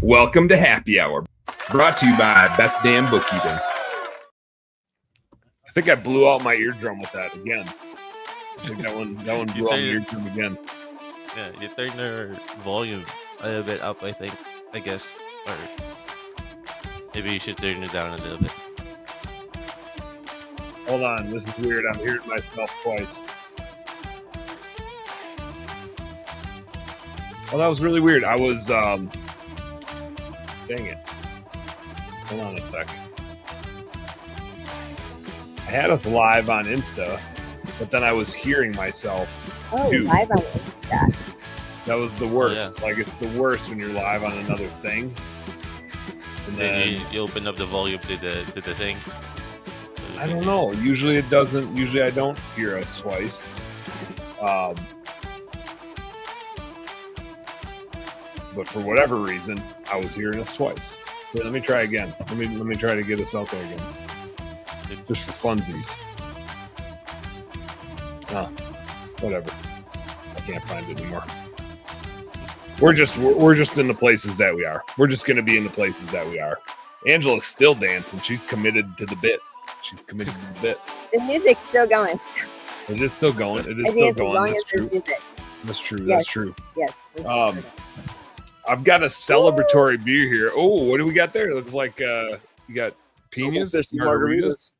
Welcome to Happy Hour, brought to you by Best Damn Bookkeeping. I think I blew out my eardrum with that again. I think that one blew out my eardrum again. Yeah, you turn your volume a little bit up, I guess. Or maybe you should turn it down a little bit. Hold on, this is weird. I'm hearing myself twice. Oh, that was really weird. I was, dang it. Hold on a sec. I had us live on Insta, but then I was hearing myself. Oh, live on Insta. That was the worst. Oh, yeah. Like, it's the worst when you're live on another thing. And then you open up the volume to the thing. I don't know. Usually it doesn't. Usually I don't hear us twice. But for whatever reason, I was hearing us twice. Wait, let me try again. Let me try to get us out there again. Just for funsies. Whatever. I can't find it anymore. We're just in the places that we are. We're just going to be in the places that we are. Angela's still dancing. She's committed to the bit. She's committed to the bit. The music's still going. It is still going. It is I still think going. as long That's as true. there's music. That's true. Yes. That's true. Yes. I've got a celebratory beer here. Oh, what do we got there? It looks like you got piñas, margaritas.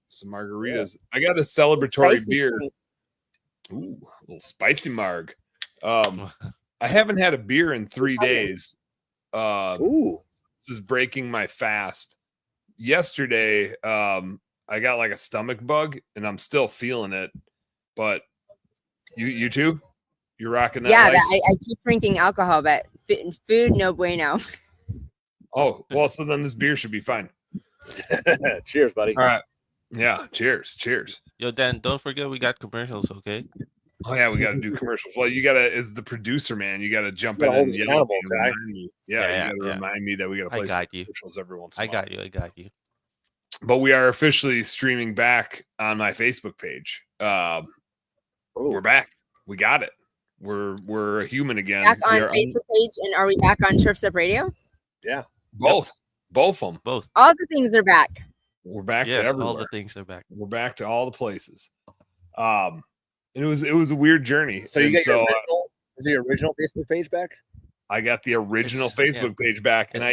Some margaritas. Yeah. I got a celebratory beer. Ooh, a little spicy marg. I haven't had a beer in 3 days. This is breaking my fast. Yesterday, I got like a stomach bug, and I'm still feeling it. But you too? You're rocking that? Yeah, life? I keep drinking alcohol, but food, no bueno. Oh, well, so then this beer should be fine. Cheers, buddy. All right. Yeah, cheers. Yo, Dan, don't forget we got commercials, okay? Oh yeah, we got to do commercials. Well, you gotta, as the producer, man, you gotta jump in hold and us yell accountable, and remind me. You gotta Yeah. remind me that we gotta play some commercials every once in a while. I got you. But we are officially streaming back on my Facebook page. We're back. We got it. We're a human again. Back on Facebook page, and are we back on Turfs Up Radio? Yeah, both of them. Both. All the things are back. We're back to Yes, everywhere. all the things are back. We're back to all the places. And it was a weird journey. So you got your original, is your original Facebook page back? I got the original Facebook page back, and I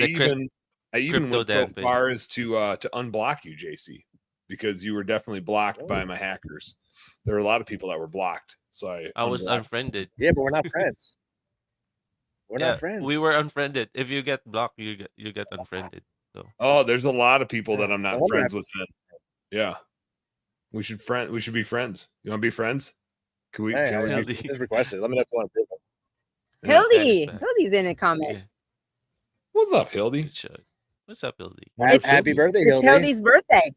even went so far as to unblock you, JC, because you were definitely blocked by my hackers. There were a lot of people that were blocked, so I was unfriended. Yeah, but we're not friends. We're not friends. We were unfriended. If you get blocked, you get unfriended. So. Oh, there's a lot of people that I'm not friends with. Yeah, we should be friends. You want to be friends? Can we? Just request it. Let me know if you want to do that. Hildy's in the comments. Yeah. What's up, Hildy? What's up, Hildy? Happy birthday, Hildy. It's Hildy's birthday.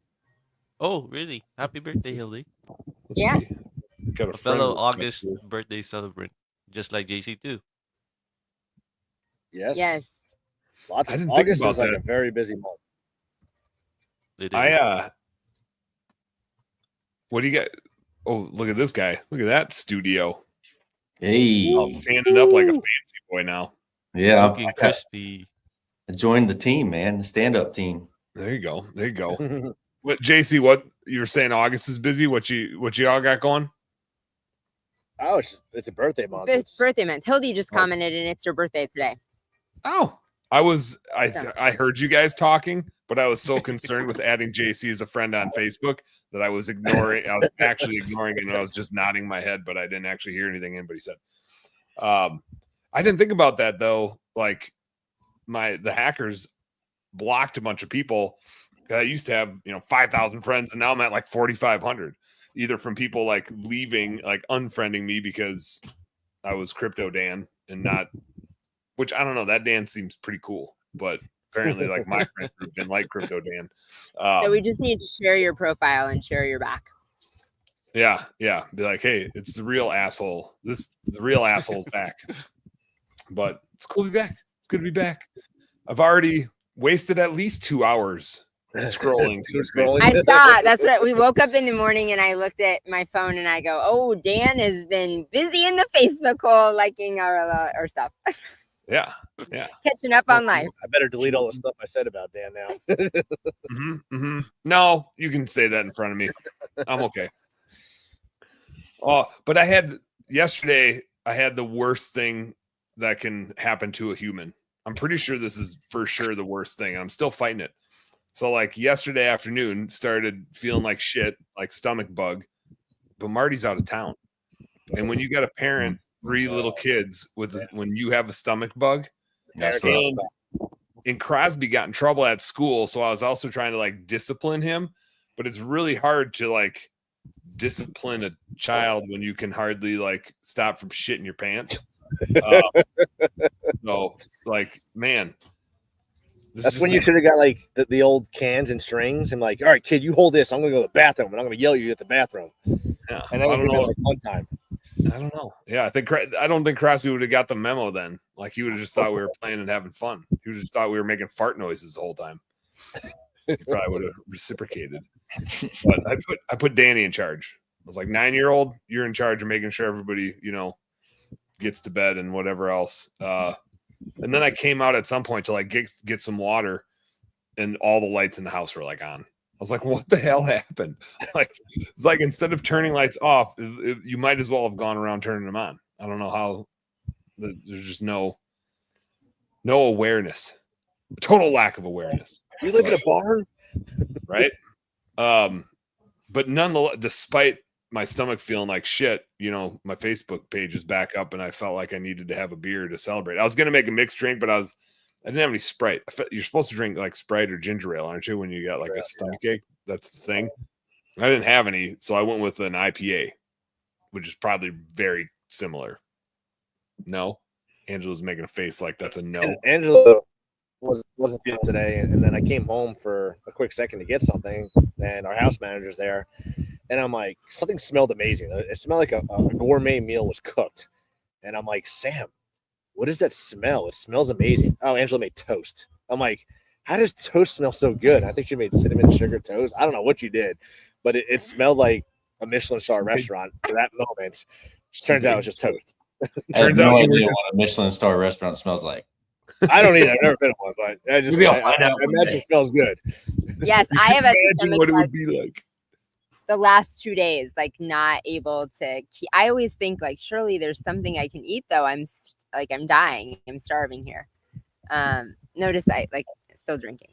Oh, really? Happy birthday, Hildy. Yeah. Got a fellow August birthday celebrant, just like JC too. Yes. August is like a very busy month. What do you got? Oh, look at this guy. Look at that studio. Hey. All standing up like a fancy boy now. Yeah. Looking crispy. I joined the team, man. The stand-up team. There you go. What, JC, what you were saying August is busy? What you all got going? Oh, it's a birthday month. It's birthday month. Hildy just commented, and it's her birthday today. Oh, I heard you guys talking, but I was so concerned with adding JC as a friend on Facebook that I was actually ignoring it, and I was just nodding my head, but I didn't actually hear anything anybody said. I didn't think about that though. Like the hackers blocked a bunch of people. I used to have 5,000 friends, and now I'm at like 4,500, either from people like leaving, like unfriending me because I was Crypto Dan and not. Which I don't know. That Dan seems pretty cool, but apparently, like my friend group didn't like Crypto Dan. So we just need to share your profile and share your back. Yeah. Be like, hey, it's the real asshole. The real asshole's back. But it's cool to be back. It's good to be back. I've already wasted at least 2 hours scrolling. I saw. That's right. We woke up in the morning and I looked at my phone and I go, "Oh, Dan has been busy in the Facebook hole liking our stuff." Yeah. Yeah. Catching up on life. I better delete all the stuff I said about Dan now. No, you can say that in front of me. I'm okay. Oh, but yesterday, I had the worst thing that can happen to a human. I'm pretty sure this is for sure the worst thing. I'm still fighting it. So like yesterday afternoon, started feeling like shit, like stomach bug, but Marty's out of town. And when you got a parent, 3 little kids when you have a stomach bug, and Crosby got in trouble at school. So I was also trying to like discipline him, but it's really hard to like discipline a child when you can hardly like stop from shitting your pants. So like, man, that's when you should have got like the old cans and strings and like, all right, kid, you hold this. I'm gonna go to the bathroom and I'm gonna yell at you at the bathroom. Yeah, and then we like fun time. I don't know. Yeah, I don't think Crosby would have got the memo then. Like he would have just thought we were playing and having fun. He would have just thought we were making fart noises the whole time. He probably would have reciprocated. But I put Danny in charge. I was like, 9-year-old, you're in charge of making sure everybody, gets to bed and whatever else. And then I came out at some point to like get some water, and all the lights in the house were like on. I was like, what the hell happened? Like, it's like instead of turning lights off, you might as well have gone around turning them on. I don't know how. There's just no awareness, total lack of awareness. You live in a barn, right? But nonetheless, despite my stomach feeling like shit, my Facebook page is back up, and I felt like I needed to have a beer to celebrate. I was going to make a mixed drink, but I didn't have any Sprite. You're supposed to drink like Sprite or ginger ale, aren't you? When you got like a stomach ache, that's the thing. I didn't have any, so I went with an IPA, which is probably very similar. No, Angela's making a face like that's a no. And Angela wasn't feeling today, and then I came home for a quick second to get something, and our house manager's there, and I'm like, something smelled amazing. It smelled like a gourmet meal was cooked, and I'm like, Sam, what is that smell? It smells amazing. Oh, Angela made toast. I'm like, how does toast smell so good? I think she made cinnamon sugar toast. I don't know what you did, but it smelled like a Michelin star restaurant for that moment. Turns out it was just toast. Turns out no idea what a Michelin star restaurant smells like. I don't either. I've never been to one, but I imagine it smells good. Yes, I have imagine what it would be like. The last 2 days, like not able to keep. I always think like surely there's something I can eat though. I'm dying. I'm starving here. Notice I like still drinking.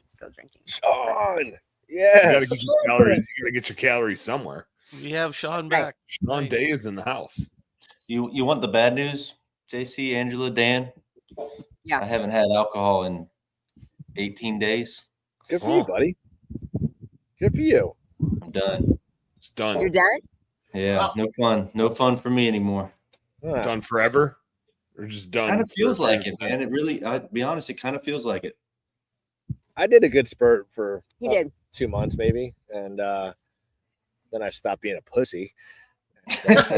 Sean, yes. You gotta get your calories somewhere. We have Sean back. Sean Day is in the house. You want the bad news, JC, Angela, Dan? Yeah. I haven't had alcohol in 18 days. Good for you, buddy. Good for you. I'm done. It's done. You're done? Yeah, Wow. no fun. No fun for me anymore. Done forever? Or just done? Kind of feels like it, man. It really, I'll be honest, it kind of feels like it. I did a good spurt for You did 2 months maybe, and then I stopped being a pussy. He was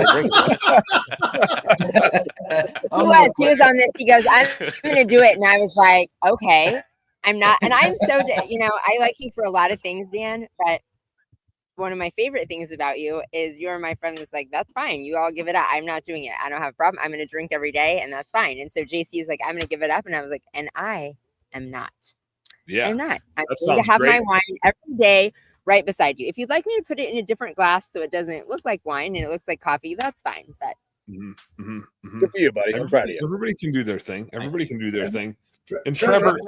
on this. He goes, I'm gonna do it, and I was like, okay, I'm not. And I'm so, I like you for a lot of things, Dan, but one of my favorite things about you is you're my friend that's like, that's fine, you all give it up, I'm not doing it, I don't have a problem, I'm gonna drink every day, and that's fine. And so JC is like, I'm gonna give it up, and I was like, and I am not. Yeah, I'm not. I'm going to have my wine every day right beside you. If you'd like me to put it in a different glass so it doesn't look like wine and it looks like coffee, that's fine. But good for you, buddy. I'm proud of you. Everybody can do their thing. And Trevor,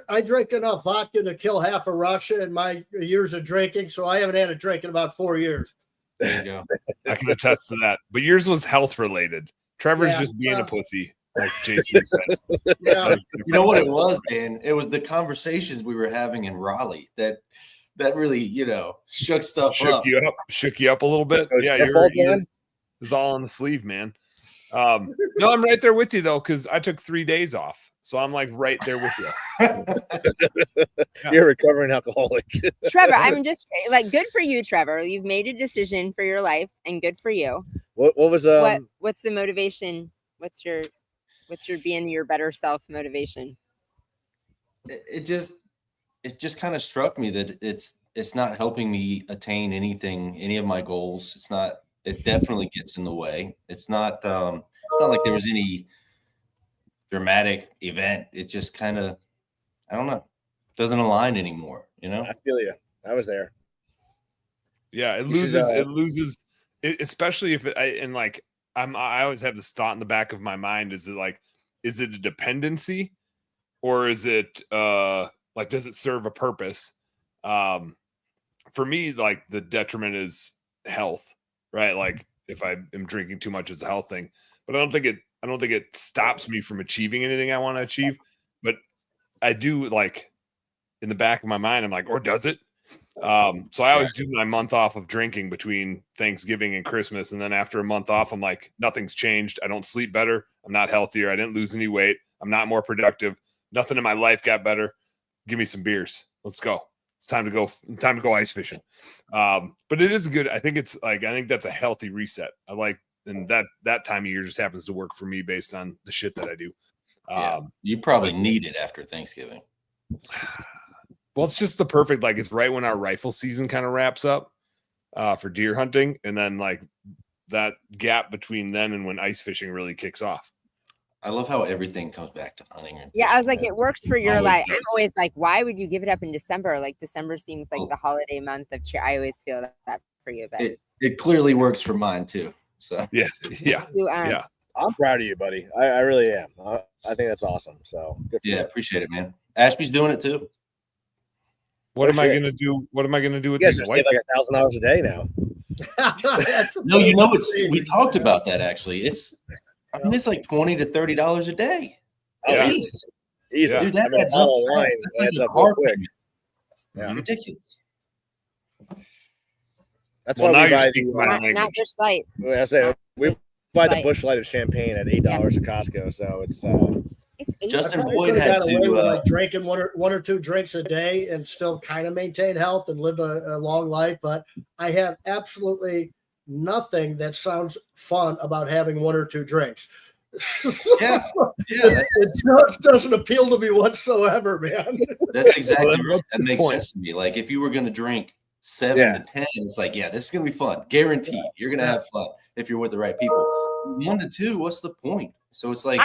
I drink enough vodka to kill half of Russia in my years of drinking, so I haven't had a drink in about 4 years. There you go. I can attest to that. But yours was health related. Trevor's just being a pussy, like JC said. Yeah. You know what it was, Dan? It was the conversations we were having in Raleigh that really, shook stuff up. Shook you up a little bit. So it's all on the sleeve, man. No, I'm right there with you though, because I took 3 days off. So I'm like right there with you. You're a recovering alcoholic. Trevor, I'm just like, good for you, Trevor. You've made a decision for your life, and good for you. What was what's the motivation? What's your being your better self motivation? It just kind of struck me that it's not helping me attain any of my goals. It definitely gets in the way. It's not like there was any dramatic event. It just kind of, I don't know, doesn't align anymore. You know? I feel you. I was there. Yeah, it You should, loses. It loses, especially if it. I always have this thought in the back of my mind: is it a dependency, or is it like, does it serve a purpose? For me, like, the detriment is health, right? Like, if I am drinking too much, it's a health thing. But I don't think it stops me from achieving anything I want to achieve. But I do, like, in the back of my mind, I'm like, or does it? So I always do my month off of drinking between Thanksgiving and Christmas. And then after a month off, I'm like, nothing's changed. I don't sleep better. I'm not healthier. I didn't lose any weight. I'm not more productive. Nothing in my life got better. Give me some beers. Let's go. It's time to go ice fishing. But it is good. I think that's a healthy reset. And that time of year just happens to work for me based on the shit that I do. You probably need it after Thanksgiving. Well, it's just the perfect, like, it's right when our rifle season kind of wraps up for deer hunting. And then, like, that gap between then and when ice fishing really kicks off. I love how everything comes back to hunting. And Yeah, I was fishing. like, it works for your Always life. I'm does. always like, why would you give it up in December? Like, December seems like the holiday month of cheer. I always feel that for you, but It clearly works for mine too. So Yeah. I'm proud of you, buddy. I really am. I think that's awesome. So good for you. appreciate it, man. Ashby's doing it too. What am I shit. gonna do? What am I gonna do with You guys these are saving whites? like $1,000 a day now. No, we talked about that actually. It's like $20 to $30 a day. Yeah. At least. Easy. Dude, that I mean, adds up all online, fast. That's like adds a up real car quick. payment. Yeah. It's ridiculous. That's Well, why now we you're buy speaking the. my not language. just light. I say we buy the Light. Busch Light of champagne at $8 at Costco. So it's It's $8. Justin I probably Boyd could have had got away with to. like drinking one or two drinks a day and still kind of maintain health and live a long life. But I have absolutely nothing that sounds fun about having one or two drinks. Yeah. It just doesn't appeal to me whatsoever, man. That's exactly Well, right. that's That the makes point. sense to me. Like if you were going to drink 7 to 10, it's like, this is going to be fun. Guaranteed. You're going to have fun if you're with the right people. 1 to 2, what's the point? So it's like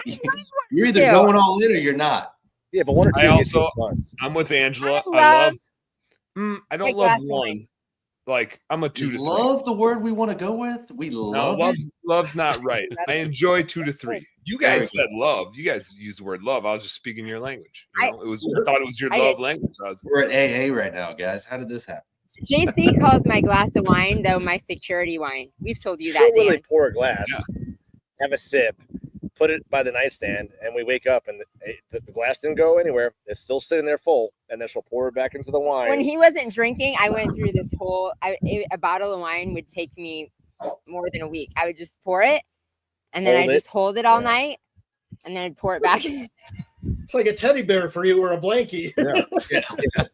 you're either too. going all in or you're not. Yeah, but one or two. I'm with Angela. I I don't Big love glass of one. Like, I'm a 2 Is to 3. love the word we want to go with? We No, love it. love's not right. I enjoy 2 to 3. You Very guys good. said love. You guys used the word love. I was just speaking your language. I thought it was your I love did. language. We're at AA right now, guys. How did this happen? JC calls my glass of wine, though, my security wine. We've told you She'll that, literally Dan. pour a glass, have a sip, put it by the nightstand, and we wake up and the glass didn't go anywhere. It's still sitting there full, and then she'll pour it back into the wine. When he wasn't drinking, I went through this whole. A bottle of wine would take me more than a week. I would just pour it, and then Hold I it. just hold it all night, and then I'd pour it back. It's like a teddy bear for you or a blankie.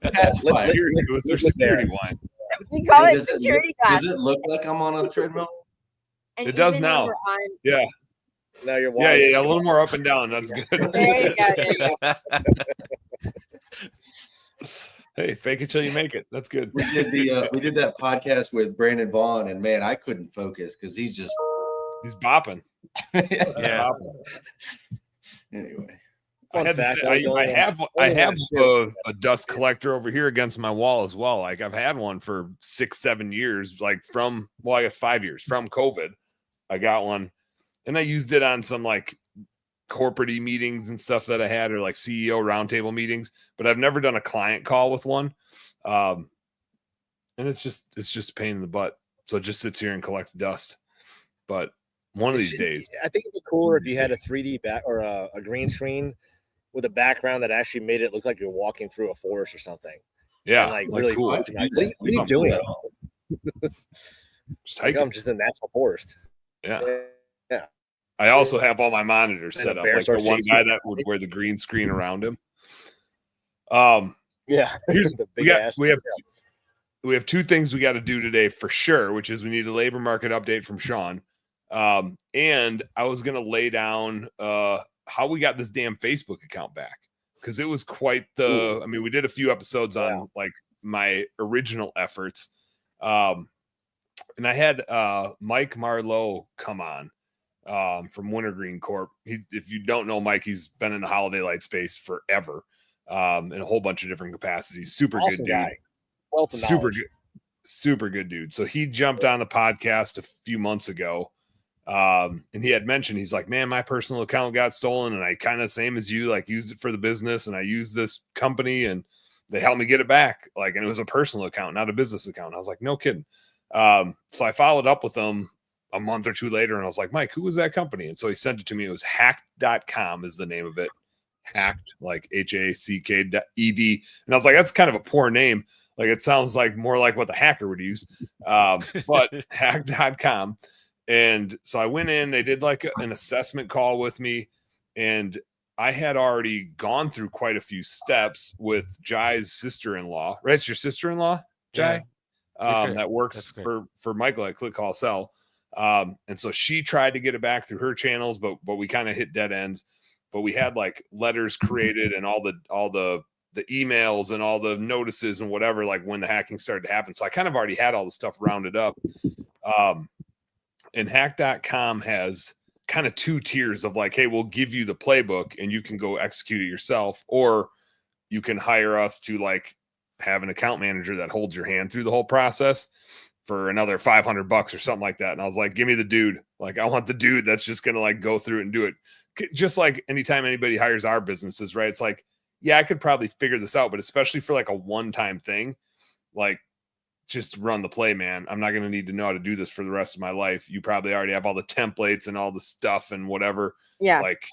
That's why. It was their security wine. We call it Does it security look- glass. Does it look like I'm on a treadmill? And It does even when now. we're on- Yeah. Now you're Yeah. A little more up and down. That's good. There you go. There you go. Hey, fake it till you make it. That's good. We did that podcast with Brandon Vaughn, and man, I couldn't focus because he's just He's bopping. Yeah. Anyway. I Fun had to fact, say, I was the I only have one- I only have one a dust collector over here against my wall as well. Like I've had one for 6-7 years, like from, well, I guess 5 years from COVID. I got one and I used it on some like corporate meetings and stuff that I had, or like CEO roundtable meetings, but I've never done a client call with one. And it's just a pain in the butt. So it just sits here and collects dust. But one of these days, I think it'd be cooler if you had a 3D back or a green screen with a background that actually made it look like you're walking through a forest or something. yeah, And, like, like really cool. fun. Like, what are you doing? Just Like, hiking. I'm just in the national forest. Yeah. Yeah. I also have all my monitors And set a up, bear like the starts one chasing guy you. that would wear the green screen around him. Yeah. Here's The we big got ass. we have 2 things we got to do today for sure, which is we need a labor market update from Sean. And I was gonna lay down how we got this damn Facebook account back, because it was quite the. I mean, we did a few episodes on like my original efforts, and I had Mike Marlowe come on from Wintergreen Corp. If you don't know Mike, he's been in the holiday light space forever, in a whole bunch of different capacities. Super Awesome good dude. guy. Wealth of Super knowledge. good. Super good dude. So he jumped on the podcast a few months ago. And he had mentioned, he's like, man, my personal account got stolen, and I kind of same as you, like, used it for the business, and I used this company and they helped me get it back. Like, and it was a personal account, not a business account. I was like, no kidding. So I followed up with him a month or two later, and I was like, Mike, who was that company? And so he sent it to me. It was hacked.com is the name of it. Hacked, like HACKED. And I was like, that's kind of a poor name. Like, it sounds like more like what the hacker would use. But hacked.com. And so I went in, they did like an assessment call with me, and I had already gone through quite a few steps with Jai's sister-in-law, right? It's your sister-in-law, Jai? Yeah. That works for Michael at Click Call Sell. And so she tried to get it back through her channels, but we kind of hit dead ends. But we had like letters created and all the emails and all the notices and whatever, like when the hacking started to happen. So I kind of already had all the stuff rounded up. And hack.com has kind of two tiers of like, hey, we'll give you the playbook and you can go execute it yourself, or you can hire us to like have an account manager that holds your hand through the whole process for another $500 or something like that. And I was like, give me the dude. Like, I want the dude that's just going to like go through it and do it. Just like anytime anybody hires our businesses, right? It's like, yeah, I could probably figure this out, but especially for like a one-time thing, like, just run the play, man. I'm not going to need to know how to do this for the rest of my life. You probably already have all the templates and all the stuff and whatever. Yeah. Like,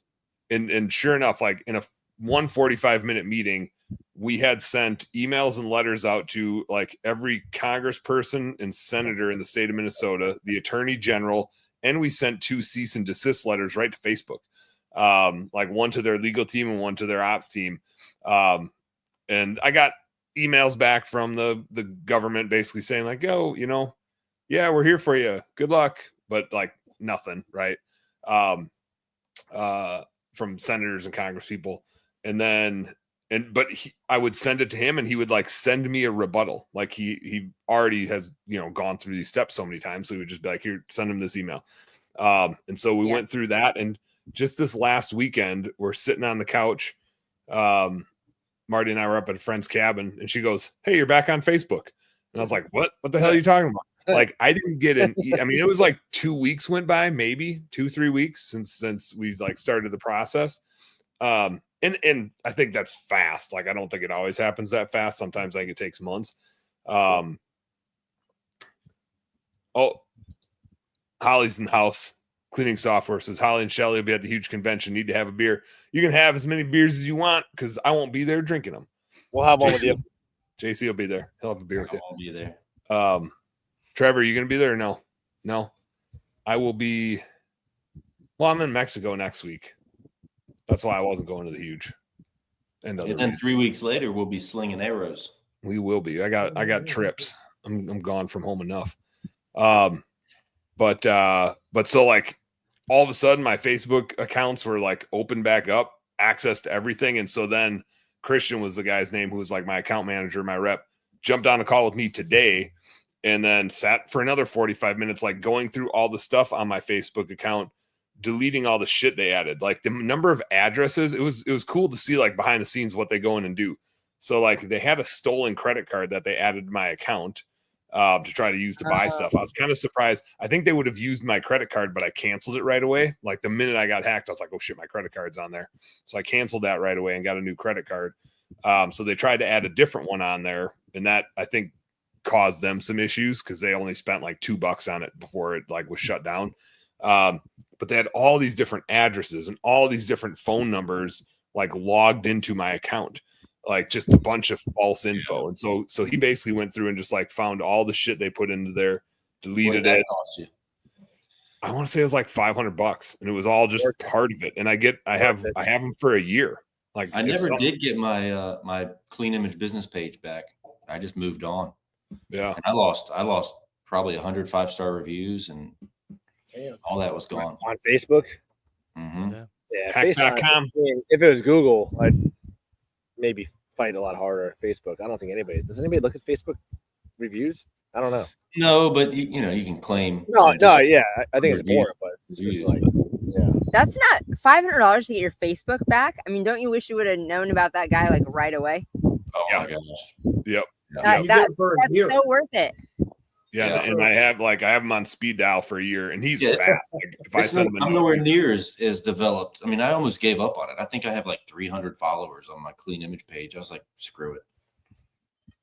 and sure enough, like in a 145-minute meeting, we had sent emails and letters out to like every congressperson and senator in the state of Minnesota, the attorney general, and we sent 2 cease and desist letters right to Facebook. Like one to their legal team and one to their ops team. And I got emails back from the government basically saying like, oh, yeah, we're here for you. Good luck. But like nothing, right? From senators and congress people. But I would send it to him and he would like send me a rebuttal. Like he already has, gone through these steps so many times. So he would just be like, here, send him this email. And so we went through that. And just this last weekend, we're sitting on the couch. Marty and I were up at a friend's cabin and she goes, hey, you're back on Facebook. And I was like, what the hell are you talking about? Like, I didn't get it was like 2 weeks went by, maybe 2-3 weeks since we like started the process. And I think that's fast. Like, I don't think it always happens that fast. Sometimes I think it takes months. Holly's in the house. Cleaning software says Holly and Shelly will be at the huge convention. Need to have a beer. You can have as many beers as you want because I won't be there drinking them. We'll have one with you. JC will be there. He'll have a beer with you. I'll be there. Trevor, are you going to be there or no? No. I will be. Well, I'm in Mexico next week. That's why I wasn't going to the huge. And then 3 weeks later, we'll be slinging arrows. We will be. I got trips. I'm gone from home enough. But so like all of a sudden my Facebook accounts were like open back up, access to everything. And so then Christian was the guy's name who was like my account manager, my rep, jumped on a call with me today and then sat for another 45 minutes, like going through all the stuff on my Facebook account, deleting all the shit they added, like the number of addresses. It was cool to see like behind the scenes what they go in and do. So like they had a stolen credit card that they added to my account to try to use to buy stuff. I was kind of surprised. I think they would have used my credit card, but I canceled it right away. Like the minute I got hacked, I was like, oh shit, my credit card's on there. So I canceled that right away and got a new credit card. So they tried to add a different one on there. And that I think caused them some issues because they only spent like $2 on it before it like was shut down. But they had all these different addresses and all these different phone numbers like logged into my account. Like just a bunch of false info. And so he basically went through and just like found all the shit they put into there, deleted it. Cost you? I want to say it was like $500 and it was all just part of it. And I have them for a year. Like I never did get my my clean image business page back. I just moved on. Yeah. And I lost probably 100 5-star reviews and all that was gone. On Facebook? Mm-hmm. Yeah. Hack.com. If it was Google, I'd maybe fight a lot harder. Facebook, I don't think does anybody look at Facebook reviews? I don't know. No, but you can claim. No, yeah, I think it's more, but it's just like That's not $500 to get your Facebook back. I mean, don't you wish you would have known about that guy like right away? Oh Yeah. my gosh. Yep. You get it That's for a year. so worth it. Yeah, Yeah. and I have him on speed dial for a year, and he's Yeah, fast. Like, if I send him a I'm note, nowhere near as developed. I mean, I almost gave up on it. I think I have like 300 followers on my clean image page. I was like, screw it.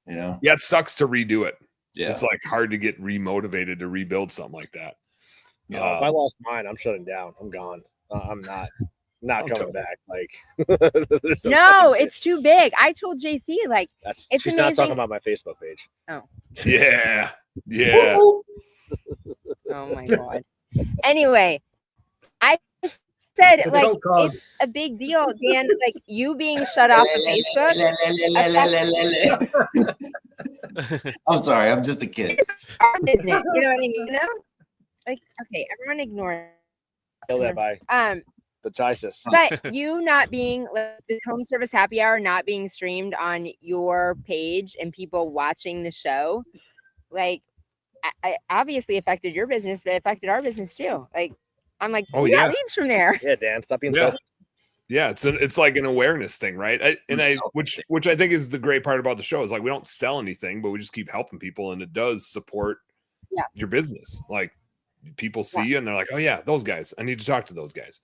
You know? yeah, it sucks to redo it. Yeah. It's like hard to get remotivated to rebuild something like that. If I lost mine, I'm shutting down. I'm gone. I'm not coming back. Like, there's No, it's too big. I told JC like it's she's not amazing. talking about my Facebook page. Yeah. Oh my god. Anyway, I said like Don't call. it's a big deal, Dan. Like you being shut off of Facebook. I'm sorry. I'm just a kid. Our business. You know what I mean? You know? Like, okay, everyone ignore Kill that by the Chisis. but you not being like this home service happy hour not being streamed on your page and people watching the show, like I obviously affected your business, but it affected our business too. Like I'm like, Oh, we got yeah. leads from there. Yeah, Dan, stop being Yeah. selfish. Yeah, it's like an awareness thing, right? Which I think is the great part about the show is like we don't sell anything, but we just keep helping people, and it does support your business. Like people see you and they're like, oh yeah, those guys. I need to talk to those guys.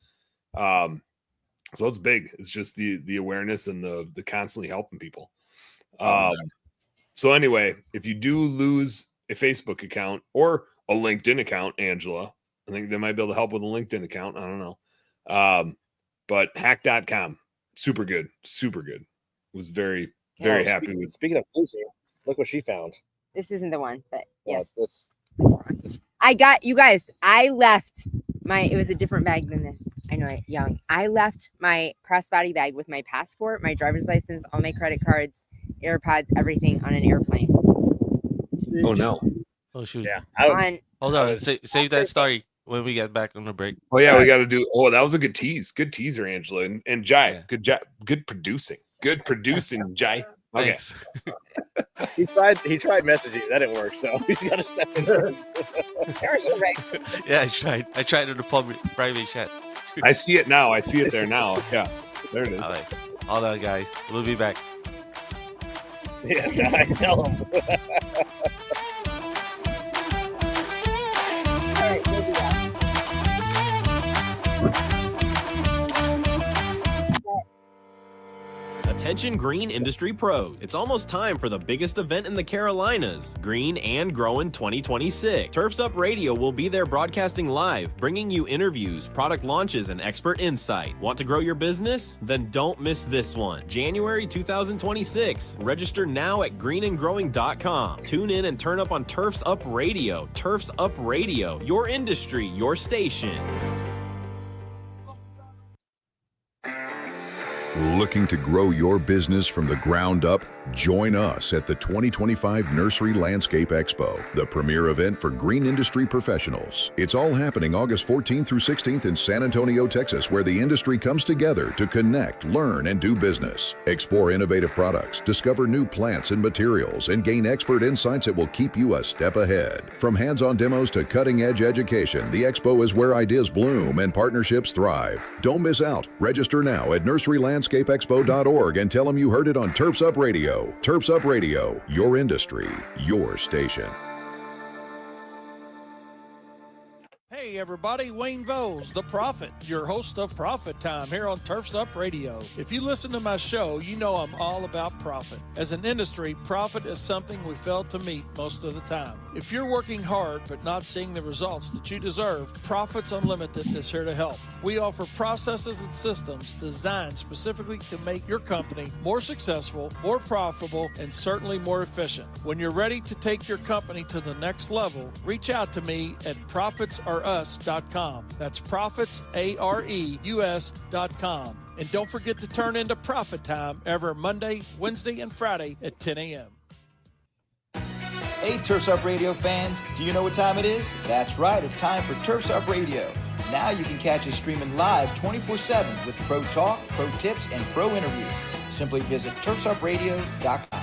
So it's big. It's just the awareness and the constantly helping people. So anyway, if you do lose a Facebook account or a LinkedIn account, Angela, I think they might be able to help with a LinkedIn account. I don't know. But hack.com, super good. Was very happy with. Speaking of Lucy, look what she found. This isn't the one, but yes. That's I got you guys. I left it was a different bag than this. I know, yelling. I left my crossbody bag with my passport, my driver's license, all my credit cards, AirPods, everything on an airplane. Oh no. Oh shoot. yeah. Hold on. Save that story when we get back on the break. Oh yeah, we got to do. Oh, that was a good tease. Good teaser, Angela and Jai. Yeah. Good job. Good producing, Jai. Okay. Thanks. He tried messaging. That didn't work. So he's got to step in. Yeah, I tried in the private chat. I see it now. I see it there now. Yeah, there it is. All right. Hold on, guys. We'll be back. Yeah, Jai, tell him. Attention green industry pros. It's almost time for the biggest event in the Carolinas, Green and Growing 2026. Turfs Up Radio will be there broadcasting live, bringing you interviews, product launches, and expert insight. Want to grow your business? Then don't miss this one. January 2026. Register now at greenandgrowing.com. Tune in and turn up on Turfs Up Radio. Turfs Up Radio, your industry, your station. Looking to grow your business from the ground up? Join us at the 2025 Nursery Landscape Expo, the premier event for green industry professionals. It's all happening August 14th through 16th in San Antonio, Texas, where the industry comes together to connect, learn, and do business. Explore innovative products, discover new plants and materials, and gain expert insights that will keep you a step ahead. From hands-on demos to cutting-edge education, the expo is where ideas bloom and partnerships thrive. Don't miss out. Register now at nurserylandscapeexpo.org and tell them you heard it on Turfs Up Radio. Turfs Up Radio, your industry, your station. Hey everybody, Wayne Vose, the Prophet, your host of Profit Time here on Turfs Up Radio. If you listen to my show, you know I'm all about profit. As an industry, profit is something we fail to meet most of the time. If you're working hard but not seeing the results that you deserve, Profits Unlimited is here to help. We offer processes and systems designed specifically to make your company more successful, more profitable, and certainly more efficient. When you're ready to take your company to the next level, reach out to me at profitsareus.com. That's profitsareus.com. And don't forget to turn into Profit Time every Monday, Wednesday, and Friday at 10 a.m. Hey, Turfs Up Radio fans, do you know what time it is? That's right, it's time for Turfs Up Radio. Now you can catch us streaming live 24/7 with pro talk, pro tips, and pro interviews. Simply visit turfsupradio.com.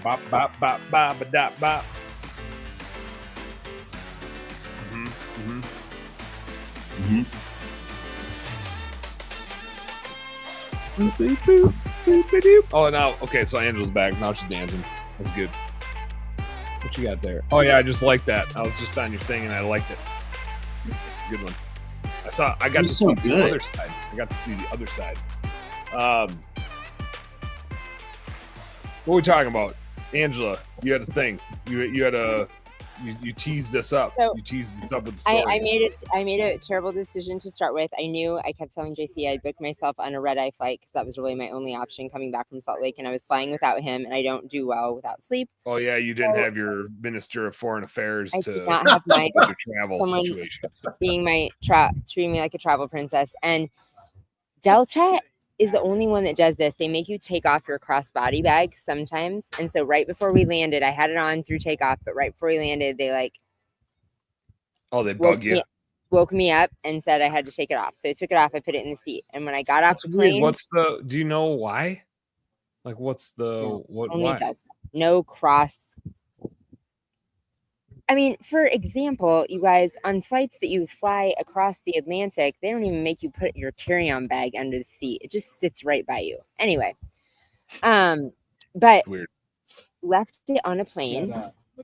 Bop, bop, bop, bop, bop, bop. Oh, now, okay, so Angela's back. Now she's dancing. That's good. What you got there? Oh, yeah, I just like that. I was just on your thing, and I liked it. Good one. I got to see the other side. I got to see the other side. What are we talking about? Angela, you had a thing. You teased us up. So, you teased us up with the story. I made a terrible decision to start with. I kept telling JC I booked myself on a red-eye flight because that was really my only option coming back from Salt Lake, and I was flying without him, and I don't do well without sleep. Oh yeah, you didn't have your Minister of Foreign Affairs I to did not have my your travel someone situations. being my treating me like a travel princess. And Delta is the only one that does this. They make you take off your crossbody bag sometimes. And so right before we landed, I had it on through takeoff, but right before we landed, they they bug you. Woke me up and said I had to take it off. So I took it off. I put it in the seat. And when I got off the plane, do you know why? Like, what's the, why? Delta. No cross. I mean, for example, you guys, on flights that you fly across the Atlantic, they don't even make you put your carry-on bag under the seat. It just sits right by you. Anyway, but weird. Left it on a plane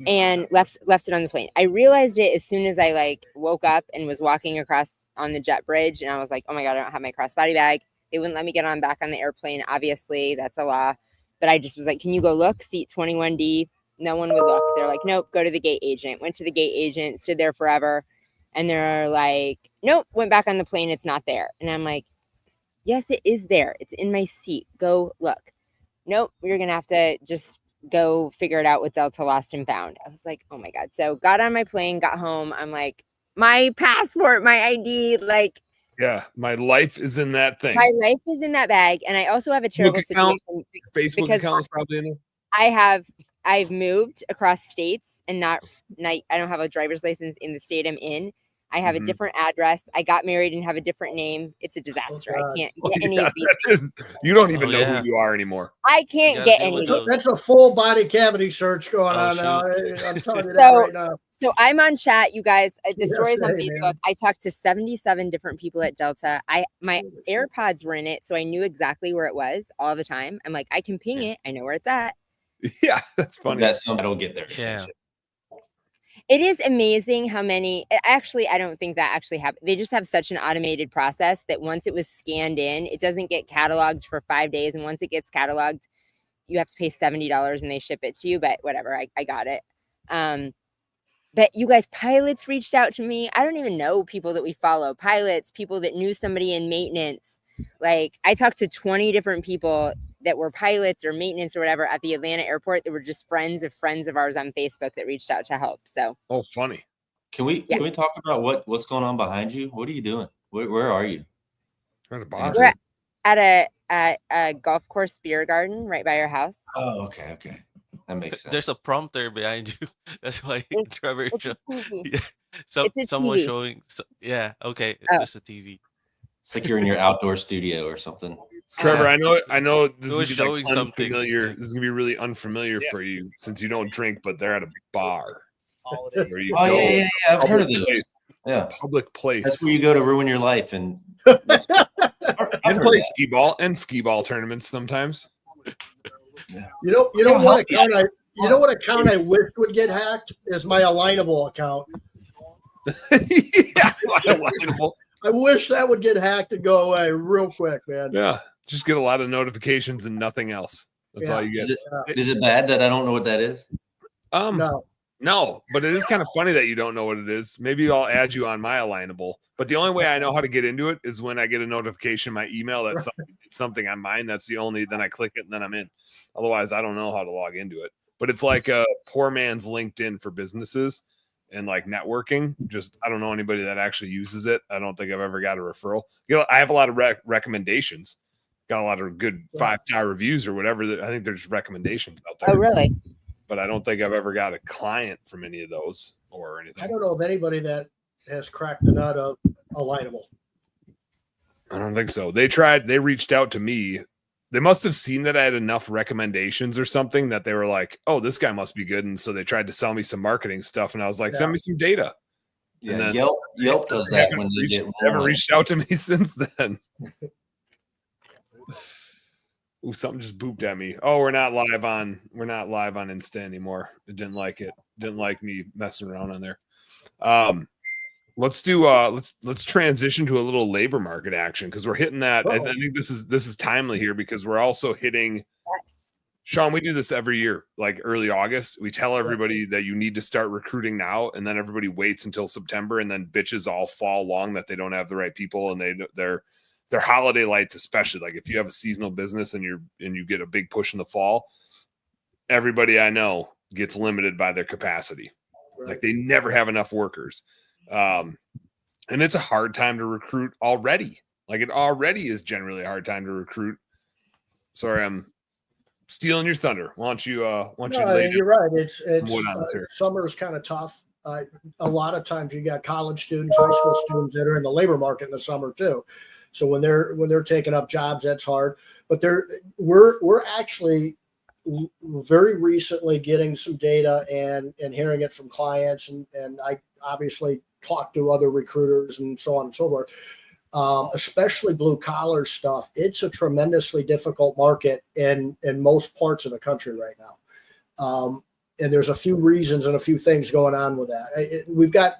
and left it on the plane. I realized it as soon as I woke up and was walking across on the jet bridge, and I was like, oh my God, I don't have my crossbody bag. They wouldn't let me get back on the airplane. Obviously, that's a law. But I just was like, can you go look? Seat 21D. No one would look. They're like, nope, go to the gate agent. Went to the gate agent, stood there forever. And they're like, nope, went back on the plane. It's not there. And I'm like, yes, it is there. It's in my seat. Go look. Nope, you're going to have to just go figure it out with Delta Lost and Found. I was like, oh my God. So got on my plane, got home. I'm like, my passport, my ID, yeah, my life is in that thing. My life is in that bag. And I also have a terrible situation. Facebook account is probably in there. I've moved across states and I don't have a driver's license in the state I'm in. I have a different address. I got married and have a different name. It's a disaster. I can't get any of these. You don't even know who you are anymore. I can't get any of these. That's a full body cavity search going on now. I'm telling you that right now. So I'm on chat, you guys. The story's on Facebook. Man. I talked to 77 different people at Delta. My AirPods were in it, so I knew exactly where it was all the time. I'm like, I can ping it. I know where it's at. Yeah, that's funny. That's something that'll get there. Yeah. It is amazing how many. Actually, I don't think that actually happened. They just have such an automated process that once it was scanned in, it doesn't get cataloged for 5 days. And once it gets cataloged, you have to pay $70 and they ship it to you. But whatever, I got it. But you guys, pilots reached out to me. I don't even know people that we follow. Pilots, people that knew somebody in maintenance. Like, I talked to 20 different people that were pilots or maintenance or whatever at the Atlanta airport that were just friends of ours on Facebook that reached out to help. So, funny. Can we talk about what's going on behind you? What are you doing? Where are you? We're at a golf course beer garden right by your house. Oh, okay. That makes sense. There's a prompter behind you. That's why Trevor showed. Yeah. Someone TV. showing. Yeah. Okay. It's a TV. It's like you're in your outdoor studio or something. Trevor, I know this is showing something. unfamiliar. This is gonna be really unfamiliar for you since you don't drink, but they're at a bar. Yeah. I've heard of this. It's a public place. That's where you go to ruin your life and play skee ball tournaments sometimes. Yeah. You know what account I wish would get hacked is my Alignable account. Yeah, Alignable. I wish that would get hacked and go away real quick, man. Yeah, just get a lot of notifications and nothing else. That's all you get. Is it bad that I don't know what that is? No, but it is kind of funny that you don't know what it is. Maybe I'll add you on my Alignable. But the only way I know how to get into it is when I get a notification in my email that something on mine. That's the only. Then I click it and then I'm in. Otherwise, I don't know how to log into it. But it's like a poor man's LinkedIn for businesses. And like networking, I don't know anybody that actually uses it. I don't think I've ever got a referral. I have a lot of recommendations. Got a lot of good 5-star reviews or whatever. I think there's recommendations out there. Oh, really? But I don't think I've ever got a client from any of those or anything. I don't know of anybody that has cracked the nut of Alignable. I don't think so. They reached out to me They must have seen that I had enough recommendations or something that they were like, "Oh, this guy must be good," and so they tried to sell me some marketing stuff, and I was like, "Send me some data." Yeah, And then Yelp does that when they get haven't warm. reached out to me since then. Ooh, something just booped at me. Oh, we're not live on Insta anymore. It didn't like it. Didn't like me messing around on there. Let's do let's transition to a little labor market action because we're hitting that. I think this is timely here because we're also hitting. Yes. Sean, we do this every year, like early August. We tell everybody that you need to start recruiting now, and then everybody waits until September, and then bitches all fall long that they don't have the right people, and their holiday lights, especially. Like if you have a seasonal business and you get a big push in the fall, everybody I know gets limited by their capacity. Right. Like they never have enough workers, and it's a hard time to recruit already. Like it already is generally a hard time to recruit. Sorry, I'm stealing your thunder. Why don't you you're right. It's summer's kind of tough. A lot of times you got college students, high school students that are in the labor market in the summer too. So when they're taking up jobs, that's hard. But we're actually very recently getting some data and hearing it from clients, and I obviously talk to other recruiters and so on and so forth. Especially blue collar stuff. It's a tremendously difficult market in most parts of the country right now. And there's a few reasons and a few things going on with that. We've got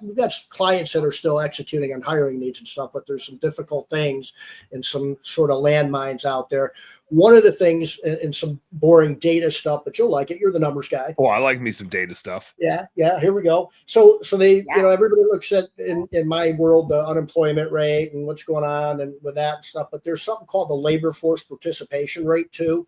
clients that are still executing on hiring needs and stuff, but there's some difficult things and some sort of landmines out there. One of the things and some boring data stuff, but you'll like it. You're the numbers guy. Oh, I like me some data stuff. Yeah. Here we go. So they, everybody looks at in my world the unemployment rate and what's going on and with that stuff. But there's something called the labor force participation rate too,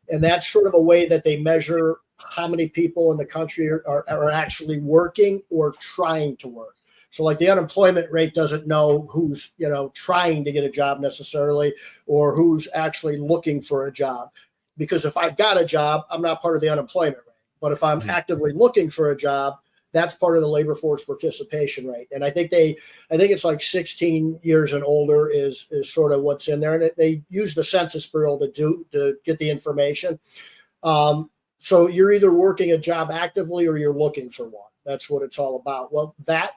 and that's sort of a way that they measure how many people in the country are actually working or trying to work. So like the unemployment rate doesn't know who's, trying to get a job necessarily or who's actually looking for a job. Because if I've got a job, I'm not part of the unemployment rate. But if I'm actively looking for a job, that's part of the labor force participation rate. And I think it's like 16 years and older is sort of what's in there. And they use the Census Bureau to get the information. So you're either working a job actively or you're looking for one. That's what it's all about. Well, that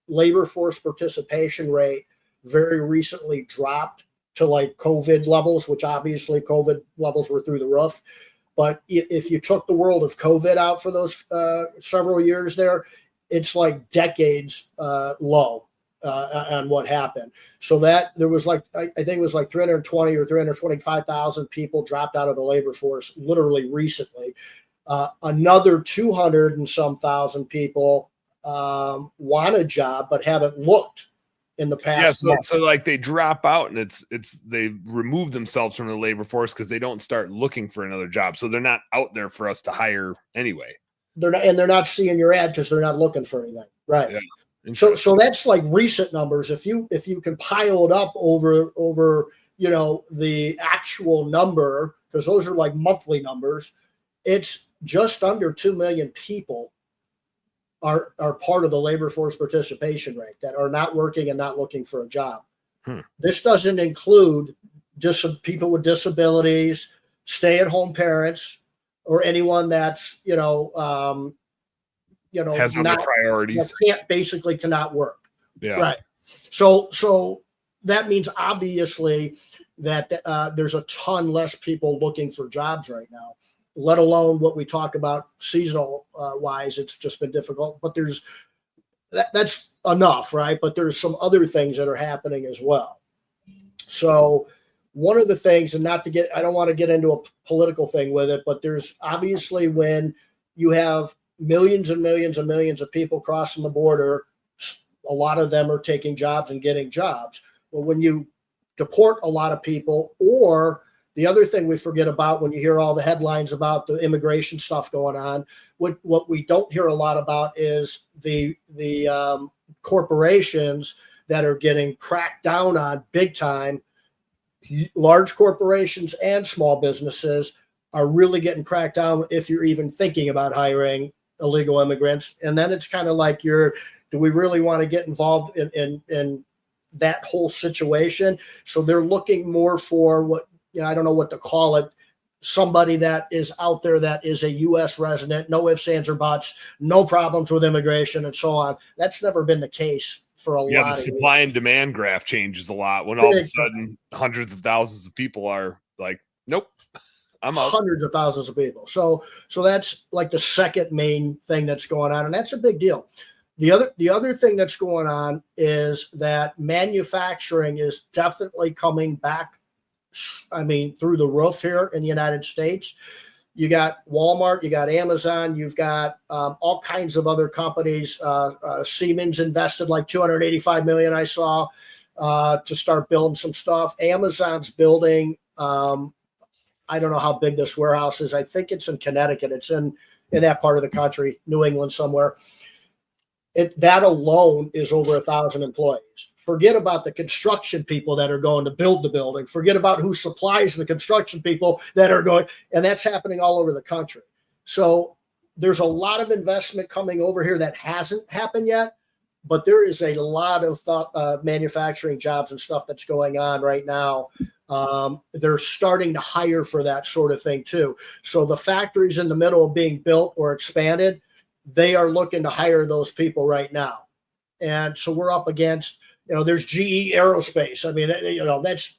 labor force participation rate very recently dropped to like COVID levels, which obviously COVID levels were through the roof. But if you took the world of COVID out for those several years there, it's like decades low on what happened. So that there was like, I think it was like 320 or 325,000 people dropped out of the labor force literally recently. Another 200 and some thousand people want a job but haven't looked in the past. Yeah, so like they drop out and it's they remove themselves from the labor force because they don't start looking for another job. So they're not out there for us to hire anyway. They're not seeing your ad because they're not looking for anything. Right. Yeah. So that's like recent numbers. If you can pile it up over the actual number, because those are like monthly numbers, it's just under 2 million people are part of the labor force participation rate that are not working and not looking for a job. This doesn't include just some people with disabilities, stay-at-home parents, or anyone that's has other priorities, cannot work. Yeah. Right. So that means obviously that there's a ton less people looking for jobs right now, let alone what we talk about seasonal wise. It's just been difficult, but that's enough, right? But there's some other things that are happening as well. So one of the things, and I don't want to get into a political thing with it, but there's obviously when you have millions and millions and millions of people crossing the border, a lot of them are taking jobs and getting jobs. Well, when you deport a lot of people, or the other thing we forget about when you hear all the headlines about the immigration stuff going on, what we don't hear a lot about is the corporations that are getting cracked down on big time. Large corporations and small businesses are really getting cracked down if you're even thinking about hiring illegal immigrants. And then it's kind of like do we really want to get involved in that whole situation? So they're looking more for what I don't know what to call it, somebody that is out there that is a U.S. resident, no ifs, ands, or buts, no problems with immigration and so on. That's never been the case for a lot the of supply years. and demand graph changes a lot when all of a sudden hundreds of thousands of people are like, nope, I'm out. Hundreds of thousands of people. So that's like the second main thing that's going on, and that's a big deal. The other thing that's going on is that manufacturing is definitely coming back. I mean, through the roof here in the United States. You got Walmart, you got Amazon, you've got all kinds of other companies. Siemens invested like $285 million, I saw, to start building some stuff. Amazon's building, I don't know how big this warehouse is. I think it's in Connecticut. It's in that part of the country, New England somewhere. That alone is over 1,000 employees. Forget about the construction people that are going to build the building. Forget about who supplies the construction people that are going, and that's happening all over the country. So there's a lot of investment coming over here that hasn't happened yet, but there is a lot of manufacturing jobs and stuff that's going on right now. They're starting to hire for that sort of thing too. So the factories in the middle of being built or expanded, they are looking to hire those people right now. And so we're up against, there's GE Aerospace. I mean,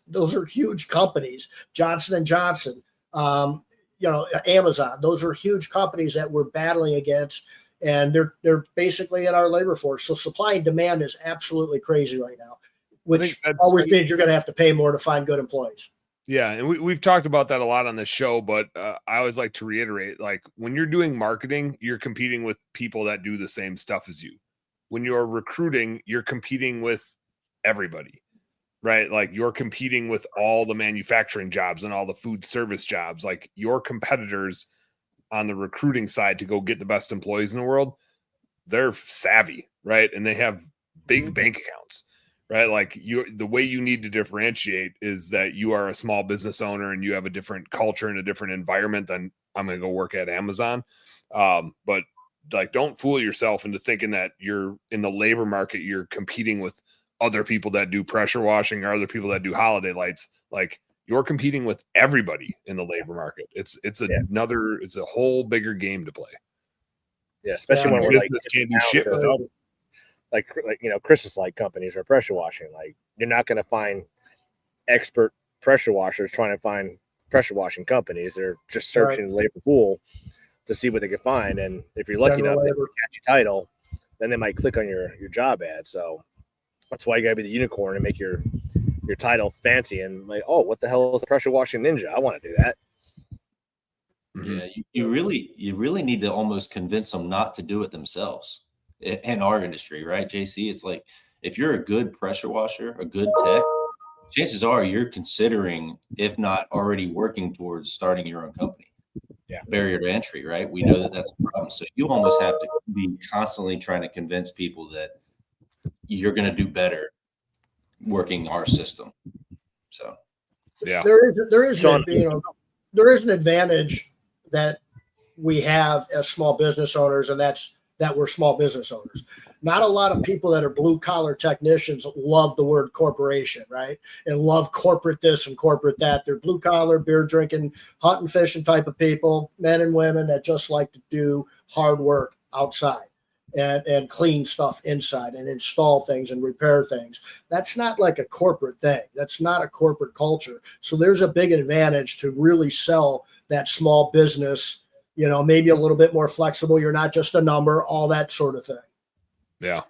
those are huge companies. Johnson & Johnson, Amazon, those are huge companies that we're battling against, and they're basically in our labor force. So supply and demand is absolutely crazy right now, which always means you're going to have to pay more to find good employees. Yeah, and we've talked about that a lot on this show, but I always like to reiterate, like when you're doing marketing, you're competing with people that do the same stuff as you. When you're recruiting, you're competing with everybody, right? Like you're competing with all the manufacturing jobs and all the food service jobs. Like your competitors on the recruiting side to go get the best employees in the world, they're savvy, right? And they have big bank accounts. Right. Like the way you need to differentiate is that you are a small business owner and you have a different culture and a different environment than I'm going to go work at Amazon. But like, don't fool yourself into thinking that you're in the labor market, you're competing with other people that do pressure washing or other people that do holiday lights. Like you're competing with everybody in the labor market. It's a whole bigger game to play. Yeah. Especially when we're business can't do shit without it. Like Chris's like companies or pressure washing. Like you're not going to find expert pressure washers trying to find pressure washing companies. They're just searching the labor pool to see what they can find. And if you're lucky enough to catch a title, then they might click on your job ad. So that's why you gotta be the unicorn and make your title fancy and like, oh, what the hell is a pressure washing ninja? I want to do that. Yeah, you really need to almost convince them not to do it themselves. In our industry, right, JC? It's like if you're a good pressure washer, a good tech, chances are you're considering, if not already working towards starting your own company. Yeah, barrier to entry, right? We know that that's a problem. So you almost have to be constantly trying to convince people that you're going to do better working our system. So, yeah, there is an advantage that we have as small business owners, and that's that we're small business owners. Not a lot of people that are blue collar technicians love the word corporation, right? And love corporate this and corporate that. They're blue collar, beer drinking, hunting, fishing type of people, men and women that just like to do hard work outside and clean stuff inside and install things and repair things. That's not like a corporate thing. That's not a corporate culture. So there's a big advantage to really sell that small business, maybe a little bit more flexible. You're not just a number, all that sort of thing. Yeah.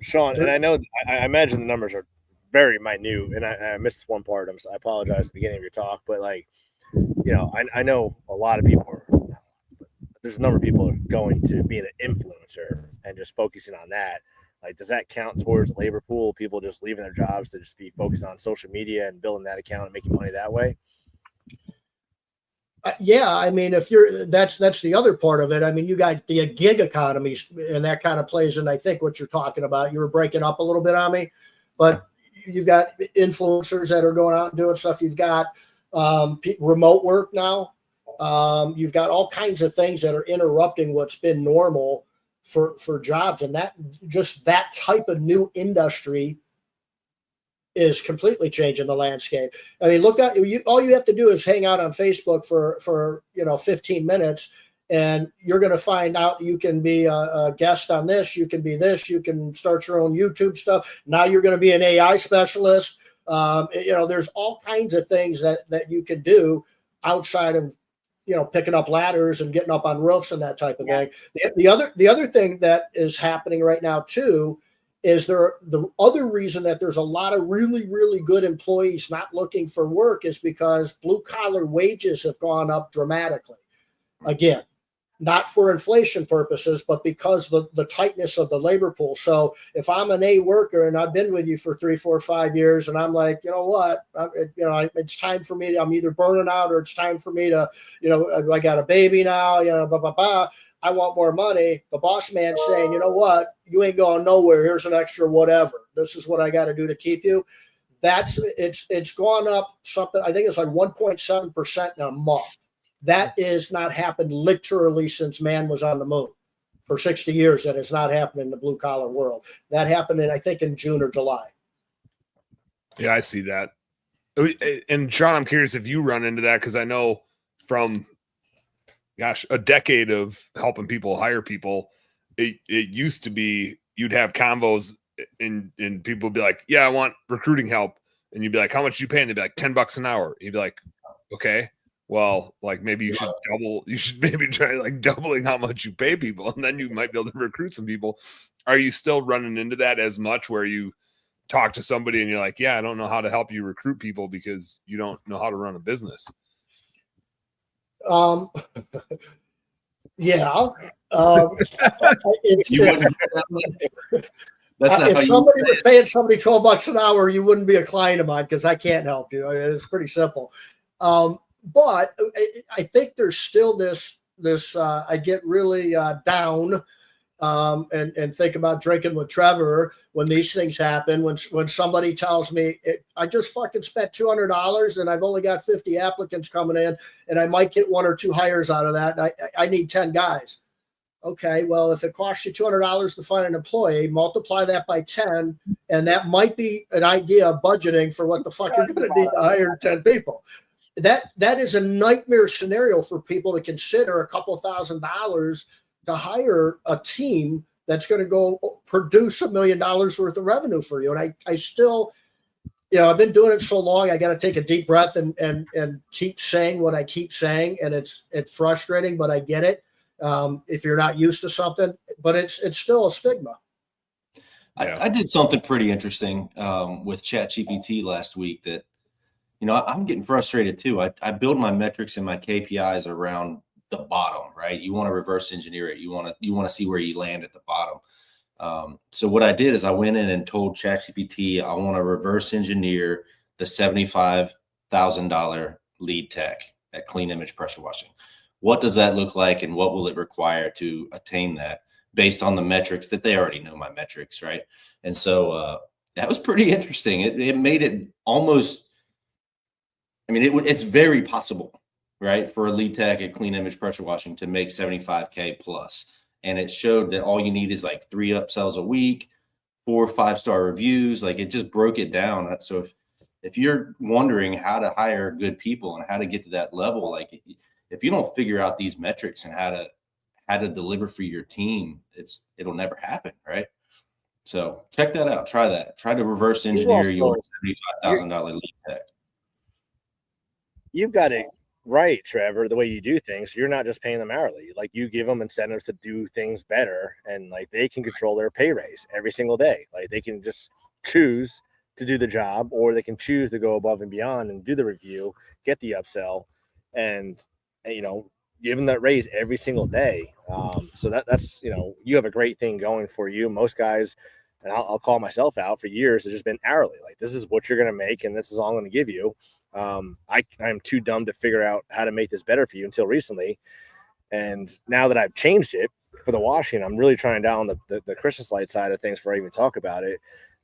Sean, and I imagine the numbers are very minute, and I missed one part. I apologize at the beginning of your talk, but I know a lot of people there's a number of people going to being an influencer and just focusing on that. Like, does that count towards labor pool? People just leaving their jobs to just be focused on social media and building that account and making money that way? Yeah, I mean, that's the other part of it. I mean, you got the gig economy, and that kind of plays in, I think, what you're talking about. You were breaking up a little bit on me, but you've got influencers that are going out and doing stuff. You've got remote work now. You've got all kinds of things that are interrupting what's been normal for jobs, and that type of new industry is completely changing the landscape. I mean, look at you. All you have to do is hang out on Facebook for 15 minutes, and you're going to find out you can be a guest on this. You can be this. You can start your own YouTube stuff. Now you're going to be an AI specialist. There's all kinds of things that you can do outside of picking up ladders and getting up on roofs and that type of thing. The other thing that is happening right now too is the other reason that there's a lot of really, really good employees not looking for work is because blue collar wages have gone up dramatically. Again, not for inflation purposes, but because the tightness of the labor pool. So if I'm an A worker and I've been with you for 3, 4, 5 years, and I'm like, it's time for me to, I'm either burning out or it's time for me to, I got a baby now, blah, blah, blah. I want more money. The boss man's saying, you know what, you ain't going nowhere. Here's an extra whatever. This is what I got to do to keep you. It's gone up something. I think it's like 1.7% in a month. That is not happened literally since man was on the moon. For 60 years, that has not happened in the blue collar world. That happened I think in June or July. Yeah, I see that. And Sean, I'm curious if you run into that, because I know from a decade of helping people hire people, it used to be you'd have convos and people would be like, yeah, I want recruiting help. And you'd be like, how much you pay? And they'd be like, $10 an hour. You'd be like, okay, well, like maybe you should maybe try like doubling how much you pay people, and then you might be able to recruit some people. Are you still running into that as much where you talk to somebody and you're like, yeah, I don't know how to help you recruit people because you don't know how to run a business? Yeah. If somebody was paying somebody $12 an hour, you wouldn't be a client of mine because I can't help you. I mean, it's pretty simple. But I think there's still this I get really down and think about drinking with Trevor when these things happen. When somebody tells me I just fucking spent $200 and I've only got 50 applicants coming in and I might get 1 or 2 hires out of that. And I need 10 guys. Okay, well, if it costs you $200 to find an employee, multiply that by 10, and that might be an idea of budgeting for what the fuck you're going to need to hire 10 people. That is a nightmare scenario for people to consider, a couple $1,000s to hire a team that's going to go produce $1 million worth of revenue for you. And I still, I've been doing it so long, I got to take a deep breath and keep saying what I keep saying. And it's frustrating, but I get it. If you're not used to something, but it's still a stigma. I did something pretty interesting with ChatGPT last week that, I'm getting frustrated too. I build my metrics and my KPIs around the bottom, right? You want to reverse engineer it. You want to see where you land at the bottom. So what I did is I went in and told ChatGPT, I want to reverse engineer the $75,000 lead tech at Clean Image Pressure Washing. What does that look like, and what will it require to attain that based on the metrics that they already know my metrics, right? And so that was pretty interesting. It made it almost, it's very possible, right, for a lead tech at Clean Image Pressure Washing to make $75K plus. And it showed that all you need is like 3 upsells a week, 4 5-star reviews. Like, it just broke it down. So if you're wondering how to hire good people and how to get to that level, like, if you don't figure out these metrics and how to deliver for your team, it'll never happen, right? So check that out. Try that. Try to reverse engineer your $75,000 lead tech. You've got it right, Trevor, the way you do things. You're not just paying them hourly. Like, you give them incentives to do things better, and like they can control their pay raise every single day. Like, they can just choose to do the job, or they can choose to go above and beyond and do the review, get the upsell, and give them that raise every single day. So that's, you have a great thing going for you. Most guys, and I'll call myself out, for years, it's just been hourly. Like, this is what you're going to make, and this is all I'm going to give you. I'm too dumb to figure out how to make this better for you until recently. And now that I've changed it for the washing, I'm really trying down the Christmas light side of things before I even talk about it.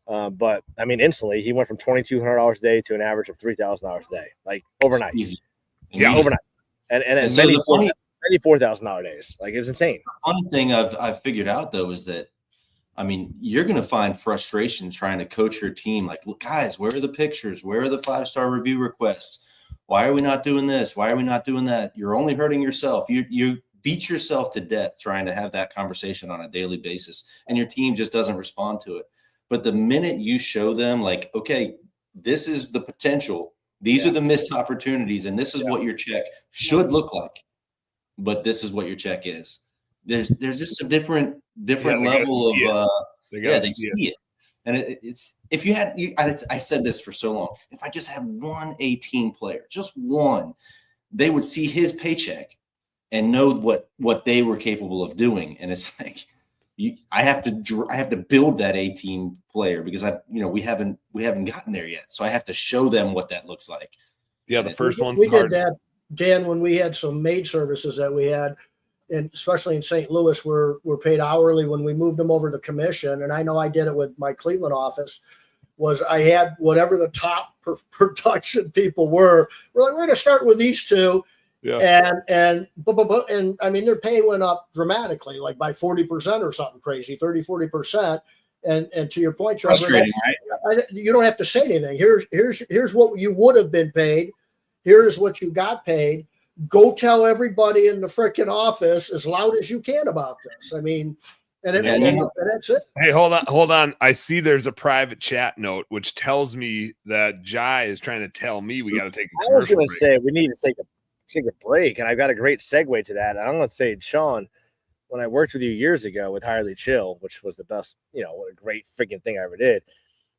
But instantly he went from $2,200 a day to an average of $3,000 a day, like overnight. Easy. Yeah, overnight. And so many $4,000 days. Like, it's insane. The funny thing I've figured out though is that I mean, you're going to find frustration trying to coach your team. Like, look, guys, where are the pictures? Where are the 5-star review requests? Why are we not doing this? Why are we not doing that? You're only hurting yourself. You beat yourself to death trying to have that conversation on a daily basis, and your team just doesn't respond to it. But the minute you show them, like, okay, this is the potential, these are the missed opportunities, and this is what your check should look like, but this is what your check is. There's just a different level of they see it. And it's if you had I said this for so long, if I just had one 18 player, just one, they would see his paycheck and know what they were capable of doing. And it's like I have to build that 18 player because we haven't gotten there yet. So I have to show them what that looks like. Yeah, the first one's we hard. did that, Dan, when we had some maid services that we had. And especially in St. Louis, we're paid hourly when we moved them over to commission. And I know I did it with my Cleveland office. Was I had whatever the top production people were. We're like, we're going to start with these two, and I mean their pay went up dramatically, like by 40% or something crazy, 30-40%. And to your point, Trevor, frustrating, right? You don't have to say anything. Here's what you would have been paid. Here's what you got paid. Go tell everybody in the freaking office as loud as you can about this. I mean, and that's it. Hey, hold on. I see there's a private chat note which tells me that Jai is trying to tell me we got to take a commercial I was going to break. say we need to take a break, and I've got a great segue to that. And I'm going to say, Sean, when I worked with you years ago with Hirely Chill, which was the best, what a great freaking thing I ever did.